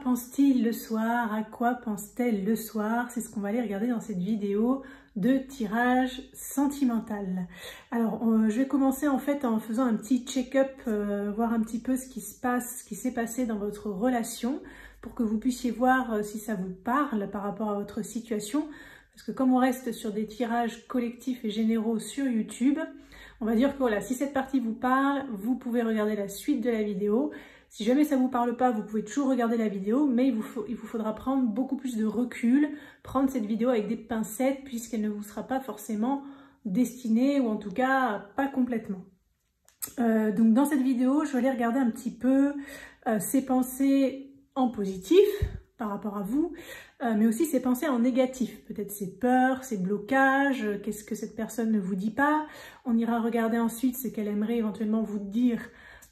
pense-t-il le soir? À quoi pense-t-elle le soir? C'est ce qu'on va aller regarder dans cette vidéo de tirage sentimental. Alors, je vais commencer en fait en faisant un petit check-up, voir un petit peu ce qui se passe, ce qui s'est passé dans votre relation, pour que vous puissiez voir si ça vous parle par rapport à votre situation. Parce que comme on reste sur des tirages collectifs et généraux sur YouTube, on va dire que voilà, si cette partie vous parle, vous pouvez regarder la suite de la vidéo. Si jamais ça ne vous parle pas, vous pouvez toujours regarder la vidéo, mais il vous faudra prendre beaucoup plus de recul, prendre cette vidéo avec des pincettes, puisqu'elle ne vous sera pas forcément destinée, ou en tout cas pas complètement. Donc dans cette vidéo, je vais aller regarder un petit peu ces pensées en positif par rapport à vous, mais aussi ses pensées en négatif, peut-être ses peurs, ses blocages, qu'est-ce que cette personne ne vous dit pas. On ira regarder ensuite ce qu'elle aimerait éventuellement vous dire,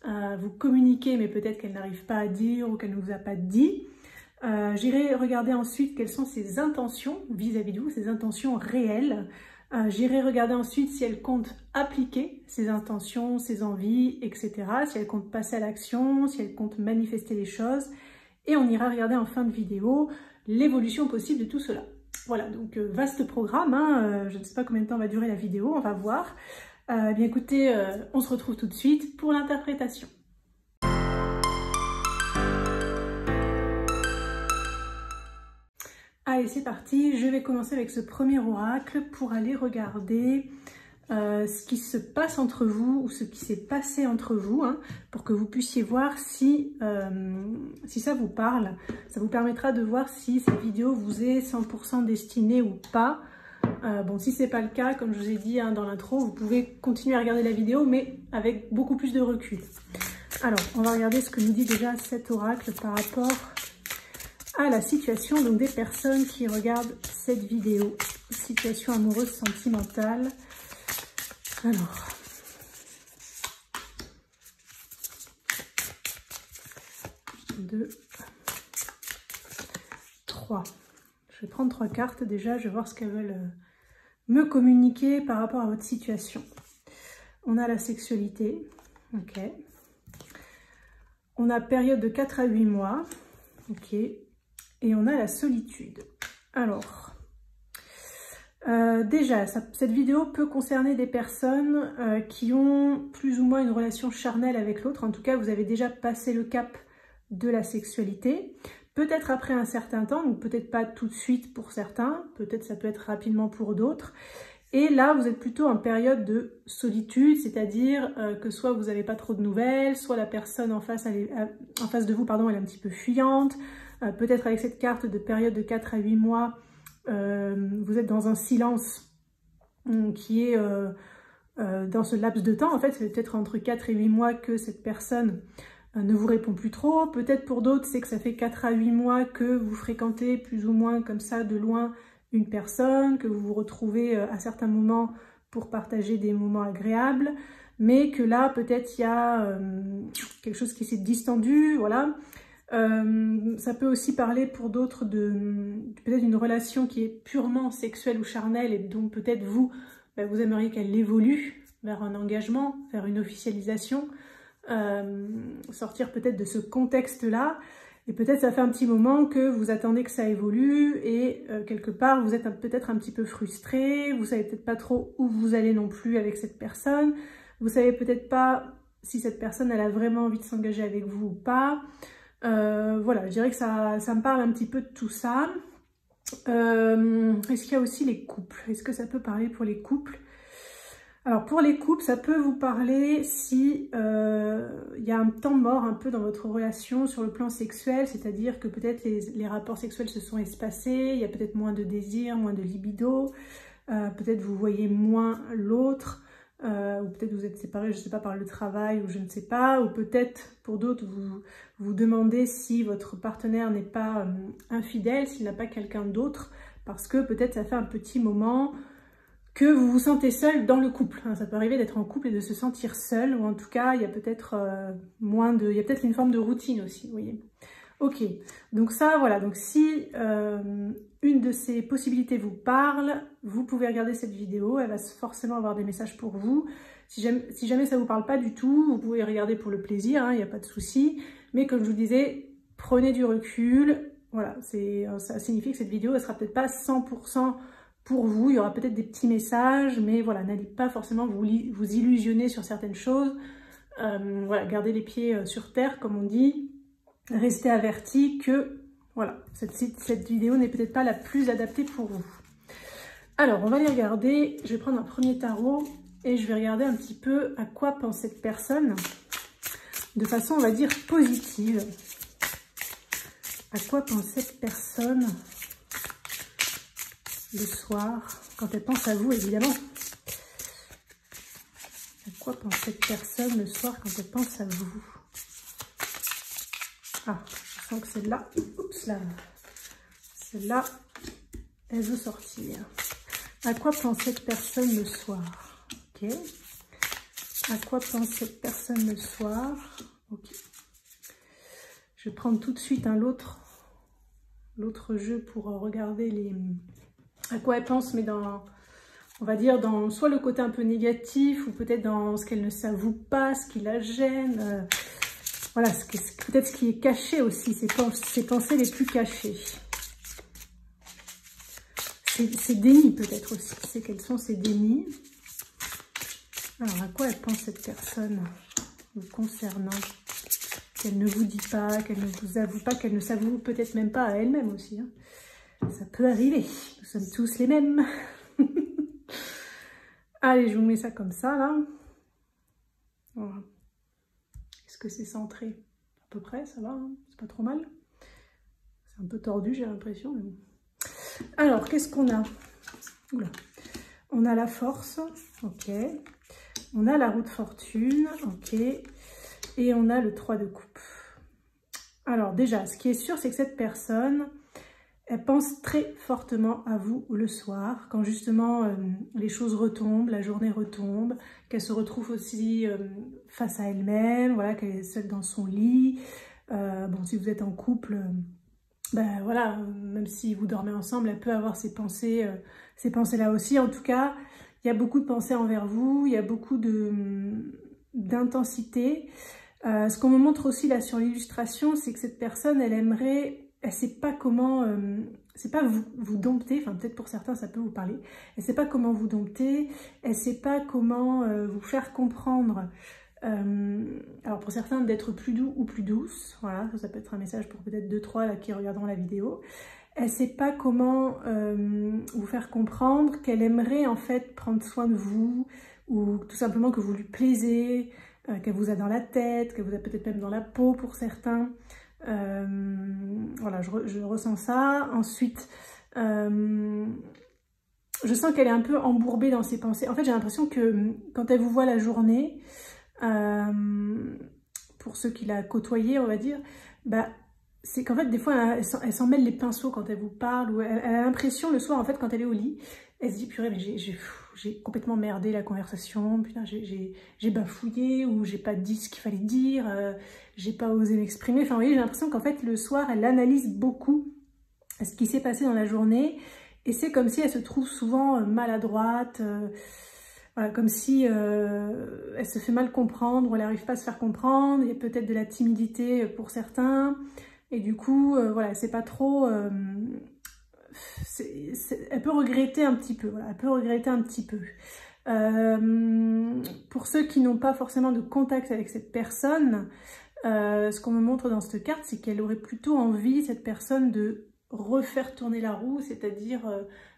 vous communiquer, mais peut-être qu'elle n'arrive pas à dire ou qu'elle ne vous a pas dit. J'irai regarder ensuite quelles sont ses intentions vis-à-vis de vous, ses intentions réelles. J'irai regarder ensuite si elle compte appliquer ses intentions, ses envies, etc. Si elle compte passer à l'action, si elle compte manifester les choses. Et on ira regarder en fin de vidéo l'évolution possible de tout cela. Voilà, donc vaste programme, hein, je ne sais pas combien de temps va durer la vidéo, on va voir. Bien écoutez, on se retrouve tout de suite pour l'interprétation. Allez, c'est parti, je vais commencer avec ce premier oracle pour aller regarder ce qui se passe entre vous ou ce qui s'est passé entre vous, hein, pour que vous puissiez voir si ça vous parle. Ça vous permettra de voir si cette vidéo vous est 100% destinée ou pas. Bon, si c'est pas le cas, comme je vous ai dit hein, dans l'intro, vous pouvez continuer à regarder la vidéo, mais avec beaucoup plus de recul. Alors, on va regarder ce que nous dit déjà cet oracle par rapport à la situation donc des personnes qui regardent cette vidéo. Situation amoureuse sentimentale. Alors, deux, trois. Je vais prendre 3 cartes déjà, je vais voir ce qu'elles veulent me communiquer par rapport à votre situation. On a la sexualité, ok. On a période de 4 à 8 mois, ok. Et on a la solitude. Alors, déjà, cette vidéo peut concerner des personnes qui ont plus ou moins une relation charnelle avec l'autre. En tout cas, vous avez déjà passé le cap de la sexualité. Peut-être après un certain temps, ou peut-être pas tout de suite pour certains. Peut-être ça peut être rapidement pour d'autres. Et là, vous êtes plutôt en période de solitude, c'est-à-dire que soit vous n'avez pas trop de nouvelles, soit la personne en face de vous, pardon, elle est un petit peu fuyante. Peut-être avec cette carte de période de 4 à 8 mois, vous êtes dans un silence qui est dans ce laps de temps. En fait, c'est peut-être entre 4 et 8 mois que cette personne ne vous répond plus trop. Peut-être pour d'autres, c'est que ça fait 4 à 8 mois que vous fréquentez plus ou moins comme ça de loin une personne, que vous vous retrouvez à certains moments pour partager des moments agréables, mais que là, peut-être il y a quelque chose qui s'est distendu, voilà. Ça peut aussi parler pour d'autres de peut-être une relation qui est purement sexuelle ou charnelle et donc peut-être vous, vous aimeriez qu'elle évolue vers un engagement, vers une officialisation, sortir peut-être de ce contexte-là. Et peut-être ça fait un petit moment que vous attendez que ça évolue et quelque part vous êtes peut-être un petit peu frustré, vous savez peut-être pas trop où vous allez non plus avec cette personne, vous savez peut-être pas si cette personne elle a vraiment envie de s'engager avec vous ou pas. Voilà, je dirais que ça me parle un petit peu de tout ça. Est-ce qu'il y a aussi les couples? Est-ce que ça peut parler pour les couples? Alors pour les couples, ça peut vous parler si il y a un temps mort un peu dans votre relation sur le plan sexuel, c'est-à-dire que peut-être les rapports sexuels se sont espacés, il y a peut-être moins de désir, moins de libido, peut-être vous voyez moins l'autre, ou peut-être vous êtes séparés, je ne sais pas, par le travail ou je ne sais pas, ou peut-être pour d'autres vous vous demandez si votre partenaire n'est pas infidèle, s'il n'a pas quelqu'un d'autre, parce que peut-être ça fait un petit moment que vous vous sentez seul dans le couple. Ça peut arriver d'être en couple et de se sentir seul, ou en tout cas, il y a peut-être il y a peut-être une forme de routine aussi, vous voyez. Ok, donc ça, voilà, donc si une de ces possibilités vous parle, vous pouvez regarder cette vidéo, elle va forcément avoir des messages pour vous. Si jamais ça ne vous parle pas du tout, vous pouvez regarder pour le plaisir, hein, il n'y a pas de souci. Mais comme je vous disais, prenez du recul. Voilà, ça signifie que cette vidéo, elle sera peut-être pas 100% pour vous. Il y aura peut-être des petits messages, mais voilà, n'allez pas forcément vous illusionner sur certaines choses. Voilà, gardez les pieds sur terre, comme on dit. Restez avertis que, voilà, cette vidéo n'est peut-être pas la plus adaptée pour vous. Alors, on va les regarder. Je vais prendre un premier tarot et je vais regarder un petit peu à quoi pense cette personne de façon, on va dire, positive. À quoi pense cette personne le soir, quand elle pense à vous, évidemment. À quoi pense cette personne le soir quand elle pense à vous? Ah, je sens que celle-là, oups là, celle-là, elle veut sortir. À quoi pense cette personne le soir? Ok. À quoi pense cette personne le soir? Ok. Je vais prendre tout de suite l'autre jeu pour regarder à quoi elle pense, mais dans, on va dire, dans soit le côté un peu négatif, ou peut-être dans ce qu'elle ne s'avoue pas, ce qui la gêne. Voilà, peut-être ce qui est caché aussi, ses pensées les plus cachées. Ses dénis peut-être aussi, c'est quels sont ses dénis. Alors, à quoi elle pense cette personne vous concernant? Qu'elle ne vous dit pas, qu'elle ne vous avoue pas, qu'elle ne s'avoue peut-être même pas à elle-même aussi. Hein. Ça peut arriver, nous sommes tous les mêmes. Allez, je vous mets ça comme ça, là. Voilà. Est-ce que c'est centré? À peu près, ça va, hein, c'est pas trop mal. C'est un peu tordu, j'ai l'impression. Mais bon. Alors, qu'est-ce qu'on a? Oula. On a la force, ok. On a la roue de fortune, ok. Et on a le 3 de coupe. Alors déjà, ce qui est sûr, c'est que cette personne, elle pense très fortement à vous le soir, quand justement les choses retombent, la journée retombe, qu'elle se retrouve aussi face à elle-même, voilà, qu'elle est seule dans son lit. Bon, si vous êtes en couple, ben voilà, même si vous dormez ensemble, elle peut avoir ces pensées-là aussi. En tout cas, il y a beaucoup de pensées envers vous, il y a beaucoup d'intensité. Ce qu'on me montre aussi là sur l'illustration, c'est que cette personne, elle sait pas comment, c'est pas vous dompter, enfin peut-être pour certains ça peut vous parler, elle sait pas comment vous dompter, elle sait pas comment vous faire comprendre, alors pour certains d'être plus doux ou plus douce, voilà, ça peut être un message pour peut-être 2-3 là qui regarderont la vidéo. Elle sait pas comment vous faire comprendre qu'elle aimerait en fait prendre soin de vous, ou tout simplement que vous lui plaisez, qu'elle vous a dans la tête, qu'elle vous a peut-être même dans la peau pour certains. Voilà, je ressens ça. Ensuite, je sens qu'elle est un peu embourbée dans ses pensées. En fait, j'ai l'impression que quand elle vous voit la journée, pour ceux qui la côtoyé, on va dire, bah, c'est qu'en fait, des fois, elle s'en mêle les pinceaux quand elle vous parle, ou elle a l'impression, le soir, en fait, quand elle est au lit, elle se dit, purée, mais j'ai complètement merdé la conversation, putain, j'ai bafouillé, ou j'ai pas dit ce qu'il fallait dire, j'ai pas osé m'exprimer. Enfin, vous voyez, j'ai l'impression qu'en fait, le soir, elle analyse beaucoup ce qui s'est passé dans la journée, et c'est comme si elle se trouve souvent maladroite, voilà, comme si elle se fait mal comprendre, ou elle n'arrive pas à se faire comprendre, il y a peut-être de la timidité pour certains, et du coup, voilà, c'est pas trop... elle peut regretter un petit peu, voilà, elle peut regretter un petit peu. Pour ceux qui n'ont pas forcément de contact avec cette personne, ce qu'on me montre dans cette carte, c'est qu'elle aurait plutôt envie, cette personne, de refaire tourner la roue, c'est-à-dire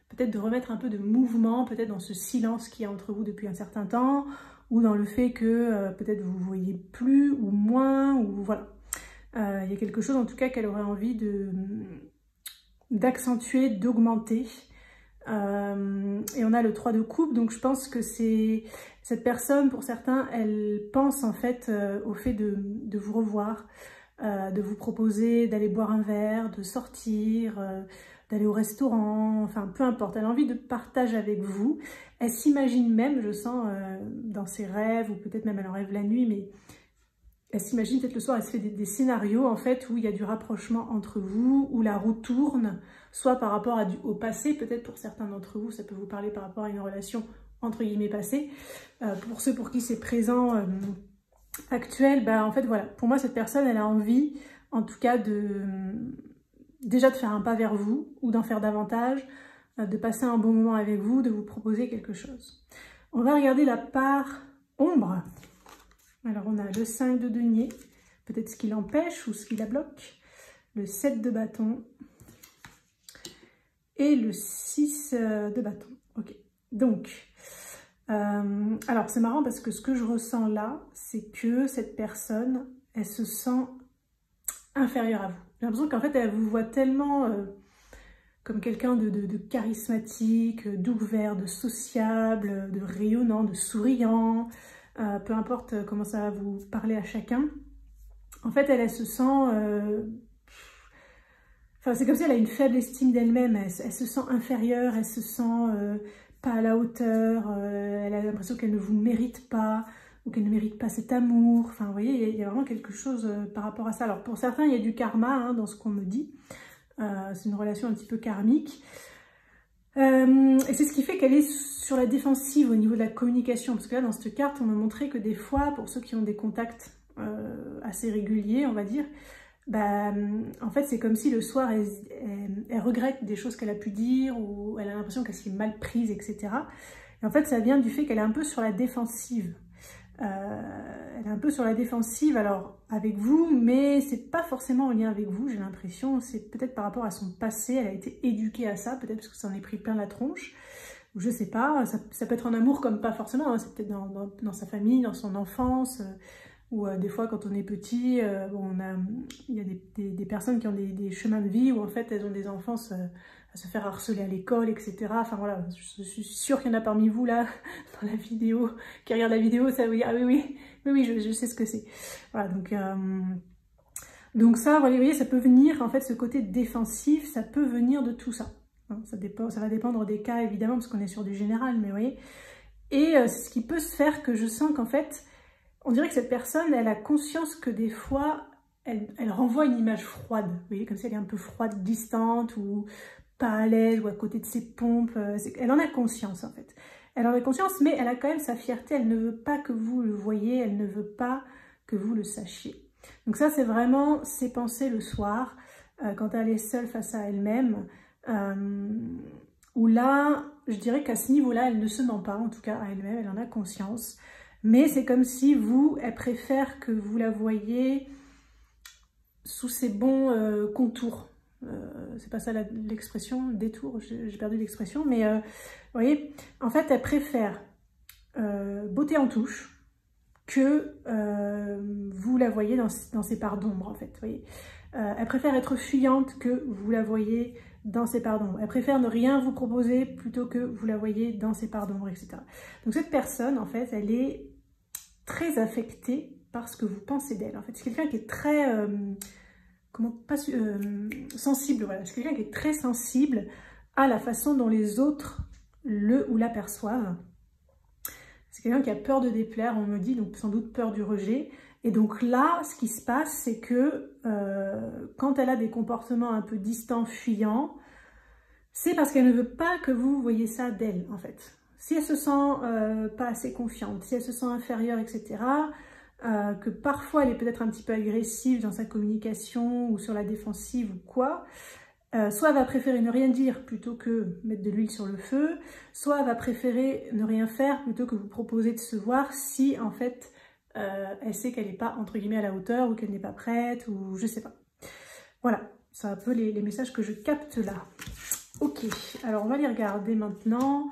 peut-être de remettre un peu de mouvement, peut-être dans ce silence qu'il y a entre vous depuis un certain temps, ou dans le fait que peut-être vous ne voyez plus, ou moins, ou voilà. Il y a quelque chose en tout cas qu'elle aurait envie d'accentuer, d'augmenter. Et on a le 3 de coupe, donc je pense que c'est cette personne, pour certains, elle pense en fait au fait de vous revoir, de vous proposer d'aller boire un verre, de sortir, d'aller au restaurant, enfin peu importe, elle a envie de partage avec vous. Elle s'imagine même, je sens, dans ses rêves, ou peut-être même elle en rêve la nuit, mais elle s'imagine peut-être le soir, elle se fait des scénarios en fait où il y a du rapprochement entre vous, où la roue tourne, soit par rapport au passé, peut-être pour certains d'entre vous, ça peut vous parler par rapport à une relation entre guillemets passée. Pour ceux pour qui c'est présent, actuel, bah en fait voilà, pour moi cette personne elle a envie en tout cas déjà de faire un pas vers vous ou d'en faire davantage, de passer un bon moment avec vous, de vous proposer quelque chose. On va regarder la part ombre. Alors on a le 5 de denier, peut-être ce qui l'empêche ou ce qui la bloque, le 7 de bâton et le 6 de bâton. Ok, donc, alors c'est marrant parce que ce que je ressens là, c'est que cette personne, elle se sent inférieure à vous. J'ai l'impression qu'en fait, elle vous voit tellement comme quelqu'un de charismatique, d'ouvert, de sociable, de rayonnant, de souriant, peu importe comment ça va vous parler à chacun. En fait, elle se sent... Enfin, c'est comme si elle a une faible estime d'elle-même, elle se sent inférieure, elle se sent pas à la hauteur, elle a l'impression qu'elle ne vous mérite pas, ou qu'elle ne mérite pas cet amour. Enfin, vous voyez, il y a vraiment quelque chose par rapport à ça. Alors, pour certains, il y a du karma hein, dans ce qu'on me dit. C'est une relation un petit peu karmique. Et c'est ce qui fait qu'elle est sur la défensive au niveau de la communication. Parce que là, dans cette carte, on m'a montré que des fois, pour ceux qui ont des contacts assez réguliers, on va dire, bah, en fait, c'est comme si le soir, elle regrette des choses qu'elle a pu dire ou elle a l'impression qu'elle s'est mal prise, etc. Et en fait, ça vient du fait qu'elle est un peu sur la défensive. Elle est un peu sur la défensive, alors avec vous, mais c'est pas forcément en lien avec vous, j'ai l'impression. C'est peut-être par rapport à son passé, elle a été éduquée à ça, peut-être parce que ça en est pris plein la tronche, ou je sais pas, ça peut être en amour comme pas forcément, hein, c'est peut-être dans sa famille, dans son enfance. Ou des fois, quand on est petit, bon, il y a des personnes qui ont des chemins de vie où en fait elles ont des enfances à se faire harceler à l'école, etc. Enfin voilà, je suis sûre qu'il y en a parmi vous là, dans la vidéo, qui regardent la vidéo, ça vous dit ah oui, je sais ce que c'est. Voilà, donc ça, vous voyez, ça peut venir, en fait, ce côté défensif, ça peut venir de tout ça. Hein, ça va dépendre des cas, évidemment, parce qu'on est sur du général, mais vous voyez. Et ce qui peut se faire que je sens qu'en fait, on dirait que cette personne, elle a conscience que des fois, elle renvoie une image froide. Vous voyez, comme si elle est un peu froide, distante, ou pas à l'aise, ou à côté de ses pompes. Elle en a conscience, en fait. Elle en a conscience, mais elle a quand même sa fierté. Elle ne veut pas que vous le voyiez, elle ne veut pas que vous le sachiez. Donc ça, c'est vraiment ses pensées le soir, quand elle est seule face à elle-même. Où là, je dirais qu'à ce niveau-là, elle ne se ment pas, en tout cas à elle-même, elle en a conscience. Mais c'est comme si vous, elle préfère que vous la voyiez sous ses bons contours. C'est pas ça l'expression, détour, j'ai perdu l'expression, mais vous voyez, en fait, elle préfère beauté en touche que vous la voyez dans ses parts d'ombre, en fait, vous voyez. Elle préfère être fuyante que vous la voyez dans ses parts d'ombre. Elle préfère ne rien vous proposer plutôt que vous la voyez dans ses parts d'ombre, etc. Donc cette personne, en fait, elle est très affectée par ce que vous pensez d'elle. En fait, c'est quelqu'un qui est très sensible. Voilà, c'est quelqu'un qui est très sensible à la façon dont les autres le ou la perçoivent. C'est quelqu'un qui a peur de déplaire, on me dit, donc sans doute peur du rejet. Et donc là, ce qui se passe, c'est que quand elle a des comportements un peu distants, fuyants, c'est parce qu'elle ne veut pas que vous voyez ça d'elle, en fait. Si elle se sent pas assez confiante, si elle se sent inférieure, etc., que parfois elle est peut-être un petit peu agressive dans sa communication ou sur la défensive ou quoi, soit elle va préférer ne rien dire plutôt que mettre de l'huile sur le feu, soit elle va préférer ne rien faire plutôt que vous proposer de se voir si en fait elle sait qu'elle n'est pas entre guillemets à la hauteur ou qu'elle n'est pas prête ou je sais pas. Voilà, c'est un peu les messages que je capte là. Ok, alors on va les regarder maintenant.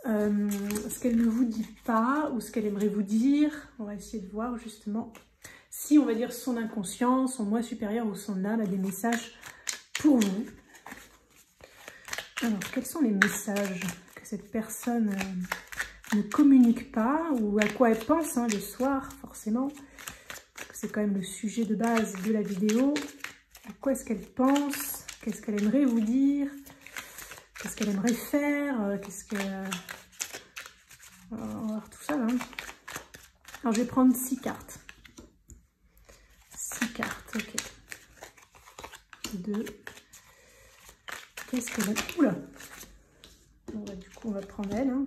Ce qu'elle ne vous dit pas ou ce qu'elle aimerait vous dire. On va essayer de voir justement si on va dire son inconscient, son moi supérieur ou son âme a des messages pour vous. Alors, quels sont les messages que cette personne ne communique pas ou à quoi elle pense hein, le soir, forcément. C'est quand même le sujet de base de la vidéo. À quoi est-ce qu'elle pense? Qu'est-ce qu'elle aimerait vous dire? Qu'est-ce qu'elle aimerait faire? Qu'est-ce que... On va voir tout ça là. Alors, je vais prendre 6 cartes. 6 cartes, ok. 2. Qu'est-ce qu'elle aime... Oula! Bon, bah, du coup, on va prendre elle. Hein.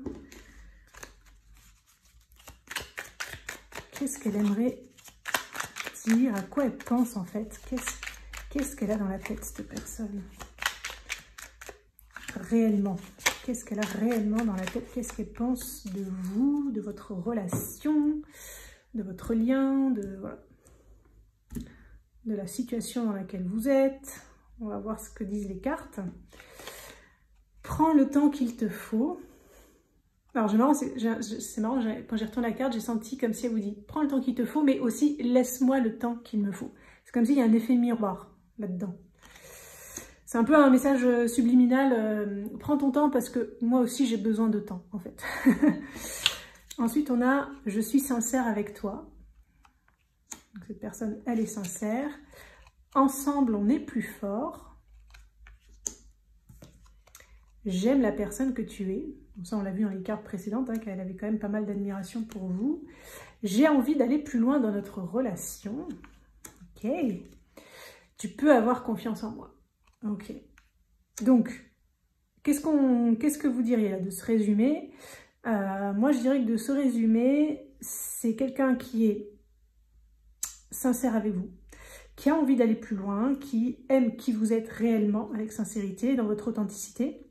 Qu'est-ce qu'elle aimerait dire? À quoi elle pense en fait? Qu'est-ce qu'elle a dans la tête, cette personne? Réellement. Qu'est-ce qu'elle a réellement dans la tête? Qu'est-ce qu'elle pense de vous, de votre relation, de votre lien, voilà, de la situation dans laquelle vous êtes? On va voir ce que disent les cartes. Prends le temps qu'il te faut. Alors, c'est marrant, quand j'ai retourné la carte, j'ai senti comme si elle vous dit « Prends le temps qu'il te faut, mais aussi laisse-moi le temps qu'il me faut ». C'est comme s'il y a un effet miroir là-dedans. C'est un peu un message subliminal, prends ton temps parce que moi aussi j'ai besoin de temps, en fait. Ensuite, on a « Je suis sincère avec toi ». Cette personne, elle est sincère. Ensemble, on est plus fort. J'aime la personne que tu es. Ça, on l'a vu dans les cartes précédentes, hein, qu'elle avait quand même pas mal d'admiration pour vous. J'ai envie d'aller plus loin dans notre relation. Ok. Tu peux avoir confiance en moi. Ok. Donc, qu'est-ce que vous diriez là de ce résumé? Moi, je dirais que de ce résumé, c'est quelqu'un qui est sincère avec vous, qui a envie d'aller plus loin, qui aime qui vous êtes réellement, avec sincérité, dans votre authenticité.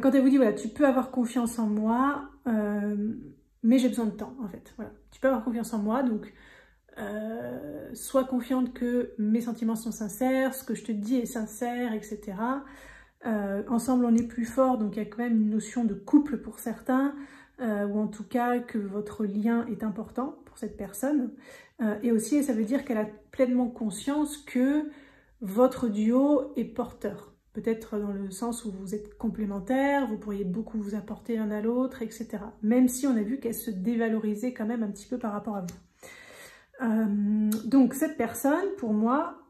Quand elle vous dit, voilà, tu peux avoir confiance en moi, mais j'ai besoin de temps, en fait. Voilà. Tu peux avoir confiance en moi, donc sois confiante que mes sentiments sont sincères, ce que je te dis est sincère, etc. Ensemble, on est plus fort, donc il y a quand même une notion de couple pour certains, ou en tout cas que votre lien est important pour cette personne. Et aussi, ça veut dire qu'elle a pleinement conscience que votre duo est porteur. Peut-être dans le sens où vous êtes complémentaires, vous pourriez beaucoup vous apporter l'un à l'autre, etc. Même si on a vu qu'elle se dévalorisait quand même un petit peu par rapport à vous. Donc cette personne, pour moi,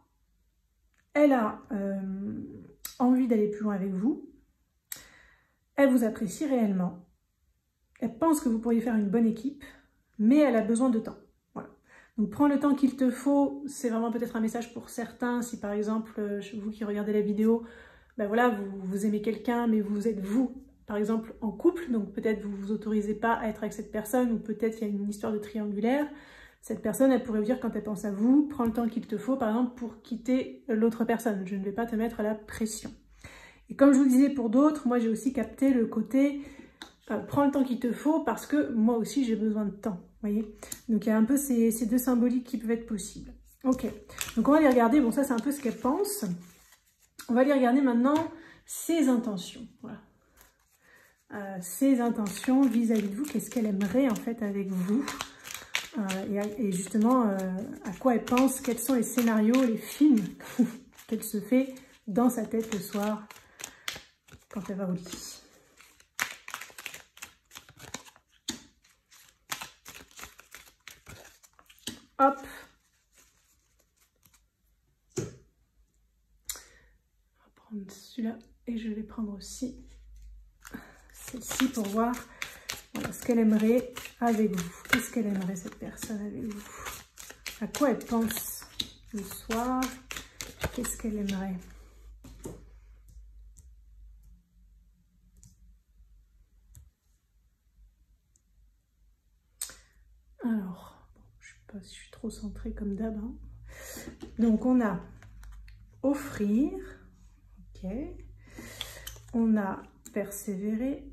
elle a envie d'aller plus loin avec vous. Elle vous apprécie réellement. Elle pense que vous pourriez faire une bonne équipe, mais elle a besoin de temps. Voilà. Donc prends le temps qu'il te faut. C'est vraiment peut-être un message pour certains. Si par exemple, vous qui regardez la vidéo, ben voilà, vous aimez quelqu'un, mais vous êtes vous, par exemple, en couple, donc peut-être vous ne vous autorisez pas à être avec cette personne, ou peut-être il y a une histoire de triangulaire. Cette personne, elle pourrait vous dire quand elle pense à vous, prends le temps qu'il te faut, par exemple, pour quitter l'autre personne. Je ne vais pas te mettre la pression. Et comme je vous disais pour d'autres, moi j'ai aussi capté le côté prends le temps qu'il te faut parce que moi aussi j'ai besoin de temps. Voyez, donc il y a un peu ces deux symboliques qui peuvent être possibles. Ok, donc on va les regarder. Bon, ça c'est un peu ce qu'elle pense. On va aller regarder maintenant ses intentions. Voilà. Ses intentions vis-à-vis de vous. Qu'est-ce qu'elle aimerait en fait avec vous? Et justement, à quoi elle pense? Quels sont les scénarios, les films qu'elle se fait dans sa tête le soir quand elle va au lit? Hop! Celui-là et je vais prendre aussi celle-ci pour voir voilà, ce qu'elle aimerait avec vous. Qu'est-ce qu'elle aimerait cette personne avec vous? À quoi elle pense le soir? Qu'est-ce qu'elle aimerait? Alors, bon, je ne sais pas si je suis trop centrée comme d'hab. Hein. Donc on a offrir. Ok. On a persévérer.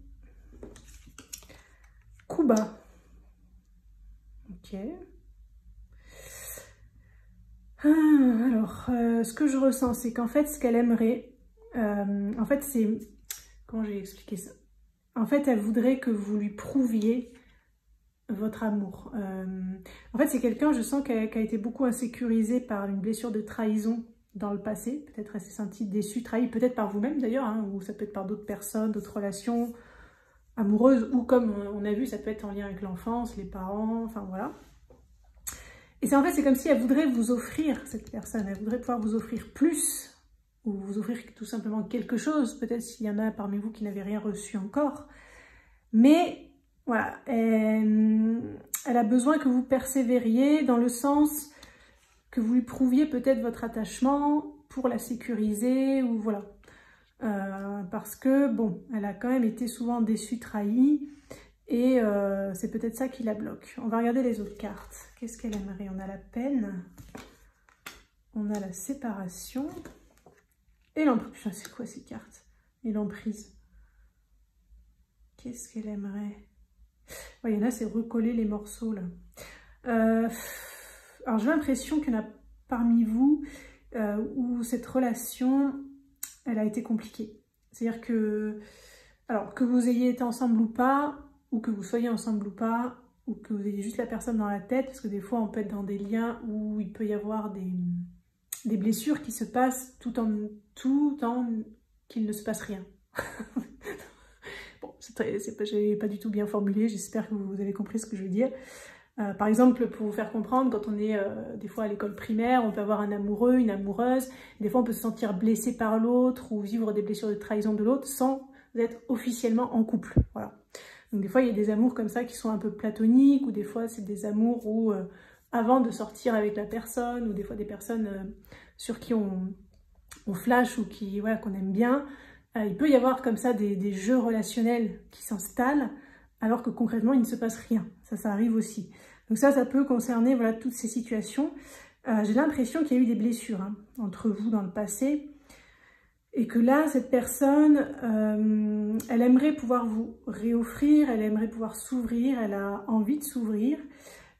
Coup bas. Ok. Alors, ce que je ressens, c'est qu'en fait, ce qu'elle aimerait, en fait, c'est... Comment j'ai expliqué ça? En fait, elle voudrait que vous lui prouviez votre amour. En fait, c'est quelqu'un, je sens, qui a été beaucoup insécurisé par une blessure de trahison dans le passé. Peut-être elle s'est sentie déçue, trahie, peut-être par vous-même d'ailleurs, hein, ou ça peut être par d'autres personnes, d'autres relations amoureuses, ou comme on a vu, ça peut être en lien avec l'enfance, les parents, enfin voilà. Et c'est en fait, c'est comme si elle voudrait vous offrir, cette personne, elle voudrait pouvoir vous offrir plus, ou vous offrir tout simplement quelque chose, peut-être s'il y en a parmi vous qui n'avaient rien reçu encore. Mais voilà, elle a besoin que vous persévériez dans le sens que vous lui prouviez peut-être votre attachement pour la sécuriser, ou voilà. Parce que, bon, elle a quand même été souvent déçue, trahie, et c'est peut-être ça qui la bloque. On va regarder les autres cartes. Qu'est-ce qu'elle aimerait? On a la peine. on a la séparation et l'emprise. C'est quoi ces cartes? Et l'emprise. Qu'est-ce qu'elle aimerait? Ouais, il y en a, c'est recoller les morceaux là. Alors j'ai l'impression qu'il y en a parmi vous où cette relation, elle a été compliquée. C'est-à-dire que, alors que vous ayez été ensemble ou pas, ou que vous soyez ensemble ou pas, ou que vous ayez juste la personne dans la tête, parce que des fois on peut être dans des liens où il peut y avoir des blessures qui se passent tout en qu'il ne se passe rien. Bon, j'ai pas du tout bien formulé, j'espère que vous avez compris ce que je veux dire. Par exemple, pour vous faire comprendre, quand on est des fois à l'école primaire, on peut avoir un amoureux, une amoureuse, des fois on peut se sentir blessé par l'autre ou vivre des blessures de trahison de l'autre sans être officiellement en couple. Voilà. Donc des fois il y a des amours comme ça qui sont un peu platoniques, ou des fois c'est des amours où avant de sortir avec la personne, ou des fois des personnes sur qui on flash ou qui, voilà, qu'on aime bien, il peut y avoir comme ça des jeux relationnels qui s'installent alors que concrètement il ne se passe rien. Ça arrive aussi. Donc ça peut concerner, voilà, toutes ces situations. J'ai l'impression qu'il y a eu des blessures hein, entre vous dans le passé, et que là, cette personne, elle aimerait pouvoir vous réoffrir, elle aimerait pouvoir s'ouvrir, elle a envie de s'ouvrir,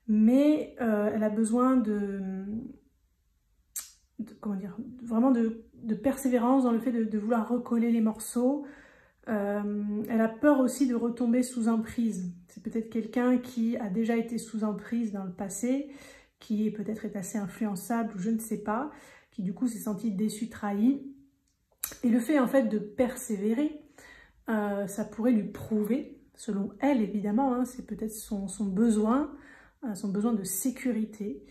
mais elle a besoin comment dire, vraiment de persévérance dans le fait de vouloir recoller les morceaux. Elle a peur aussi de retomber sous emprise. C'est peut-être quelqu'un qui a déjà été sous emprise dans le passé, qui peut-être est assez influençable ou je ne sais pas, qui du coup s'est senti déçu, trahi. Et le fait en fait de persévérer, ça pourrait lui prouver, selon elle évidemment, hein, c'est peut-être son besoin de sécurité,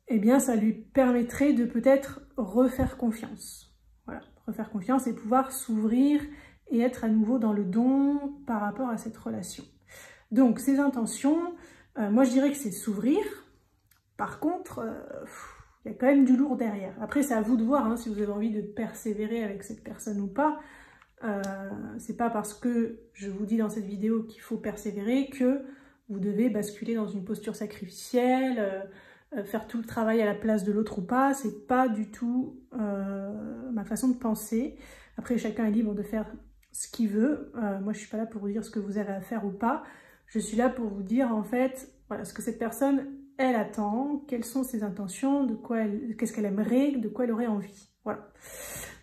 eh bien ça lui permettrait de peut-être refaire confiance. Voilà, refaire confiance et pouvoir s'ouvrir et être à nouveau dans le don par rapport à cette relation. Donc ses intentions, moi je dirais que c'est s'ouvrir. Par contre, il y a quand même du lourd derrière. Après c'est à vous de voir hein, si vous avez envie de persévérer avec cette personne ou pas. C'est pas parce que je vous dis dans cette vidéo qu'il faut persévérer que vous devez basculer dans une posture sacrificielle, faire tout le travail à la place de l'autre ou pas. C'est pas du tout ma façon de penser. Après chacun est libre de faire ce qu'il veut. Moi je suis pas là pour vous dire ce que vous avez à faire ou pas. Je suis là pour vous dire en fait voilà, ce que cette personne elle attend, quelles sont ses intentions, qu'est-ce qu'elle aimerait, de quoi elle aurait envie. Voilà.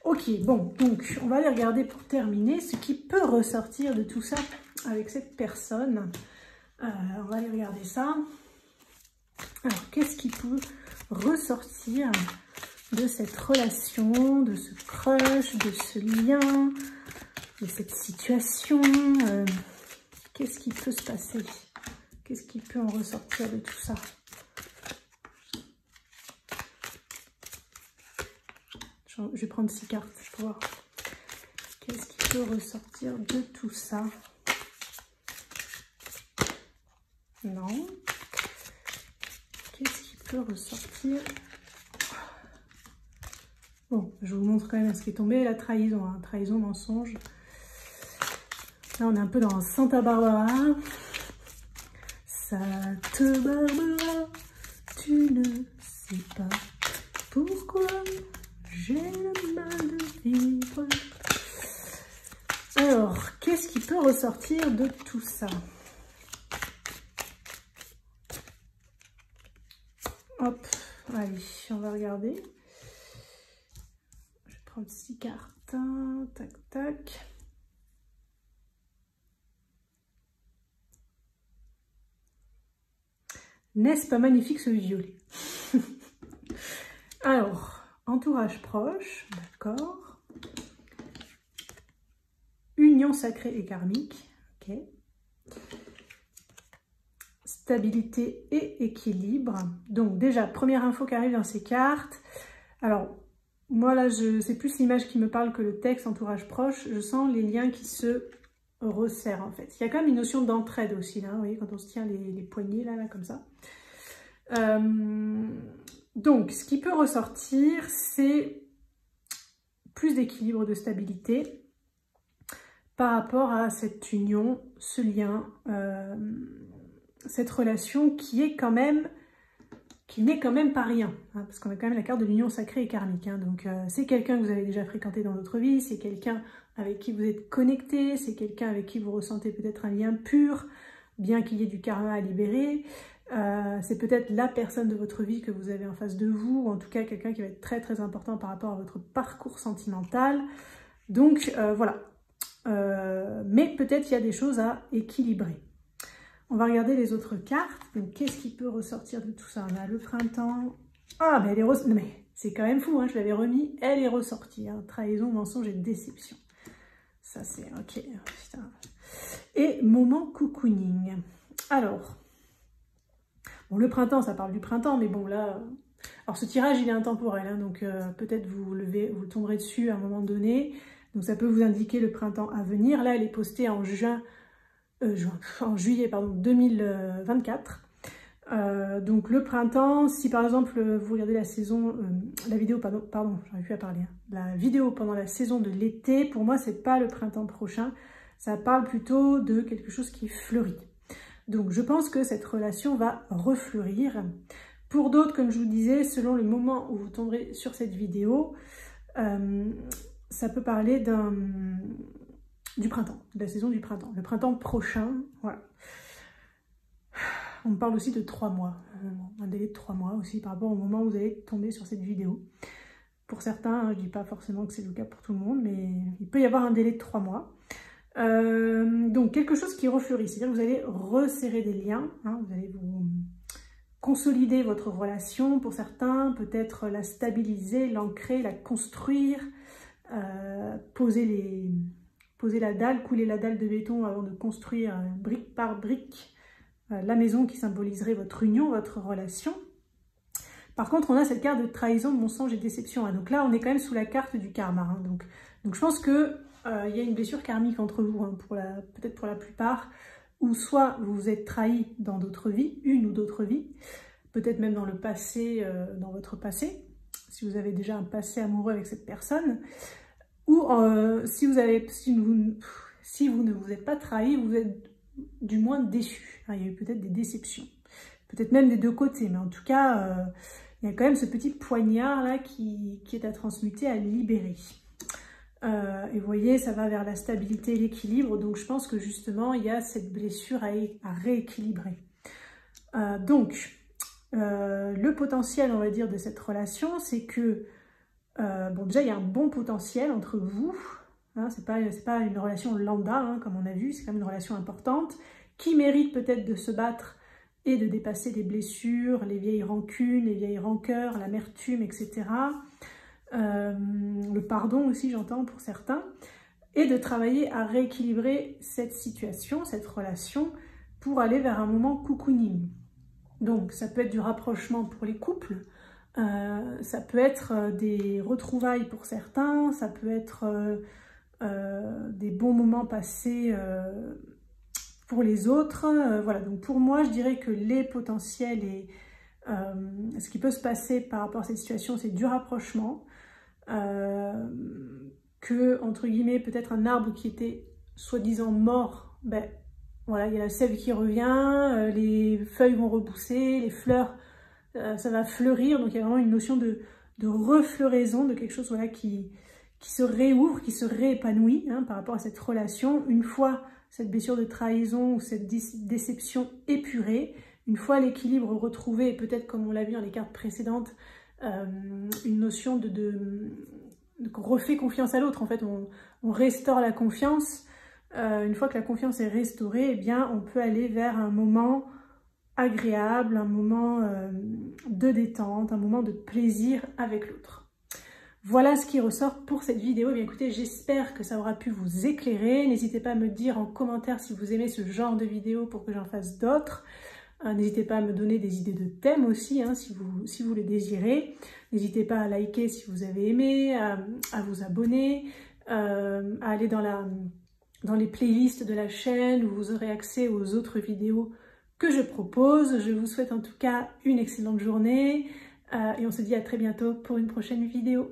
Ok, bon, donc on va aller regarder pour terminer ce qui peut ressortir de tout ça avec cette personne. On va aller regarder ça. Alors, qu'est-ce qui peut ressortir de cette relation, de ce crush, de ce lien, de cette situation? Qu'est-ce qui peut se passer? Qu'est-ce qui peut en ressortir de tout ça? Je vais prendre 6 cartes pour voir. Qu'est-ce qui peut ressortir de tout ça? Non. Qu'est-ce qui peut ressortir? Bon, je vous montre quand même ce qui est tombé. La trahison, hein. Trahison, mensonge. Là, on est un peu dans Santa Barbara. Santa Barbara, tu ne sais pas pourquoi j'ai le mal de vivre. Alors, qu'est-ce qui peut ressortir de tout ça? Hop, allez, on va regarder. Je vais prendre 6 cartes. Tac, tac. N'est-ce pas magnifique ce violet? Alors, entourage proche, d'accord. Union sacrée et karmique, ok. Stabilité et équilibre. Donc déjà, première info qui arrive dans ces cartes. Alors, moi là, c'est plus l'image qui me parle que le texte, entourage proche. Je sens les liens qui se resserrent en fait. Il y a quand même une notion d'entraide aussi, là, vous voyez, quand on se tient les poignets, là comme ça. Donc, ce qui peut ressortir, c'est plus d'équilibre, de stabilité par rapport à cette union, ce lien, cette relation qui est quand même qui n'est quand même pas rien, hein, parce qu'on a quand même la carte de l'union sacrée et karmique. Hein, donc c'est quelqu'un que vous avez déjà fréquenté dans d'autres vies, c'est quelqu'un avec qui vous êtes connecté, c'est quelqu'un avec qui vous ressentez peut-être un lien pur, bien qu'il y ait du karma à libérer. C'est peut-être la personne de votre vie que vous avez en face de vous, ou en tout cas quelqu'un qui va être très très important par rapport à votre parcours sentimental. Donc voilà. Mais peut-être il y a des choses à équilibrer. On va regarder les autres cartes. Donc qu'est-ce qui peut ressortir de tout ça? On a le printemps. Ah mais elle est non, mais c'est quand même fou, hein, je l'avais remis, elle est ressortie. Hein. Trahison, mensonge et déception. Ça c'est ok. Putain. Et moment cocooning. Alors, bon, le printemps, ça parle du printemps, mais bon là... Alors ce tirage, il est intemporel, hein, donc peut-être vous tomberez dessus à un moment donné. Donc ça peut vous indiquer le printemps à venir. Là, elle est postée en juillet 2024. Donc le printemps, si par exemple vous regardez la saison, la vidéo, pardon, j'arrive plus à parler, hein, la vidéo pendant la saison de l'été, pour moi c'est pas le printemps prochain, ça parle plutôt de quelque chose qui fleurit. Donc je pense que cette relation va refleurir. Pour d'autres, comme je vous disais, selon le moment où vous tomberez sur cette vidéo, ça peut parler du printemps, de la saison du printemps, le printemps prochain, voilà. On me parle aussi de 3 mois, un délai de 3 mois aussi par rapport au moment où vous allez tomber sur cette vidéo. Pour certains, hein, je ne dis pas forcément que c'est le cas pour tout le monde, mais il peut y avoir un délai de 3 mois. Donc quelque chose qui refleurit, c'est-à-dire que vous allez resserrer des liens, hein, vous allez vous consolider votre relation pour certains, peut-être la stabiliser, l'ancrer, la construire, poser la dalle, couler la dalle de béton avant de construire brique par brique la maison qui symboliserait votre union, votre relation. Par contre, on a cette carte de trahison, de mensonge et déception. Hein. Donc là, on est quand même sous la carte du karma. Hein. Donc je pense que y a une blessure karmique entre vous, hein, peut-être pour la plupart, ou soit vous vous êtes trahi dans d'autres vies, une ou d'autres vies, peut-être même dans le passé, dans votre passé, si vous avez déjà un passé amoureux avec cette personne, ou si vous ne vous êtes pas trahi, vous êtes du moins déçu. Hein, il y a eu peut-être des déceptions, peut-être même des deux côtés, mais en tout cas, il y a quand même ce petit poignard là qui est à transmuter, à libérer. Et vous voyez, ça va vers la stabilité et l'équilibre, donc je pense que justement, il y a cette blessure à rééquilibrer. Le potentiel, on va dire, de cette relation, c'est que, bon, déjà, il y a un bon potentiel entre vous, hein, c'est pas une relation lambda, hein, comme on a vu, c'est quand même une relation importante, qui mérite peut-être de se battre et de dépasser les blessures, les vieilles rancunes, les vieilles rancœurs, l'amertume, etc., le pardon aussi, j'entends, pour certains, et de travailler à rééquilibrer cette situation, cette relation, pour aller vers un moment cocooning. Donc, ça peut être du rapprochement pour les couples, ça peut être des retrouvailles pour certains, ça peut être des bons moments passés pour les autres. Voilà, donc pour moi, je dirais que les potentiels et ce qui peut se passer par rapport à cette situation, c'est du rapprochement, que, entre guillemets, peut-être un arbre qui était soi-disant mort, ben voilà, il y a la sève qui revient, les feuilles vont repousser, les fleurs, ça va fleurir, donc il y a vraiment une notion de refleuraison, de quelque chose voilà, qui se réouvre, qui se réépanouit, hein, par rapport à cette relation, une fois cette blessure de trahison ou cette déception épurée, une fois l'équilibre retrouvé, et peut-être comme on l'a vu dans les cartes précédentes, une notion qu'on refait confiance à l'autre, en fait, on restaure la confiance. Une fois que la confiance est restaurée, eh bien, on peut aller vers un moment agréable, un moment de détente, un moment de plaisir avec l'autre. Voilà ce qui ressort pour cette vidéo. Eh bien, écoutez, j'espère que ça aura pu vous éclairer. N'hésitez pas à me dire en commentaire si vous aimez ce genre de vidéo pour que j'en fasse d'autres. N'hésitez pas à me donner des idées de thèmes aussi, hein, si vous les désirez. N'hésitez pas à liker si vous avez aimé, à vous abonner, à aller dans les playlists de la chaîne où vous aurez accès aux autres vidéos que je propose. Je vous souhaite en tout cas une excellente journée et on se dit à très bientôt pour une prochaine vidéo.